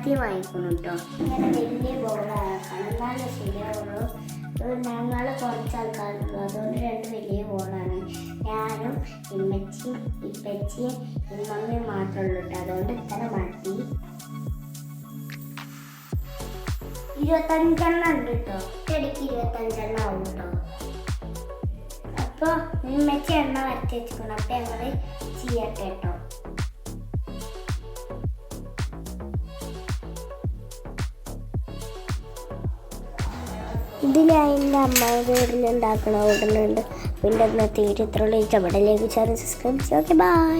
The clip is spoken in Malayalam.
ചട്ടി വാങ്ങിക്കണം കേട്ടോ. ഇങ്ങനെ വലിയ ബോളാക്കണം, എന്നാലും ശരിയാവുള്ളൂ. ഞങ്ങൾ കുറച്ച് ആൾക്കാരുള്ളൂ, അതുകൊണ്ട് 2 വലിയ ബോളാണ്. ഞാനും ഇപ്പച്ചിയും ഇമ്മമ്മയും മാത്രമേ ഉള്ളൂ കേട്ടോ. അതുകൊണ്ട് ഇത്ര മതി. 25 എണ്ണം ഉണ്ട് കേട്ടോ. ഒറ്റയടിക്ക് 25 എണ്ണം ആവും കേട്ടോ. അപ്പോൾ ഇമ്മച്ചി എണ്ണ വരച്ച് വെച്ചിരിക്കണം. അപ്പം ഞങ്ങൾ ചെയ്യട്ടെ കേട്ടോ. ഇതിൽ അതിൻ്റെ അമ്മയുടെ വീട്ടിലുണ്ടാക്കണ ഓടുന്നുണ്ട്. പിന്നെ ഇന്നത്തെ വീഡിയോ ഇത്രയുള്ളൂ. ഇഷ്ടപ്പെട്ടില്ലെങ്കിൽ ചാനൽ സബ്സ്ക്രൈബ് ചെയ്യുക. Okay bye.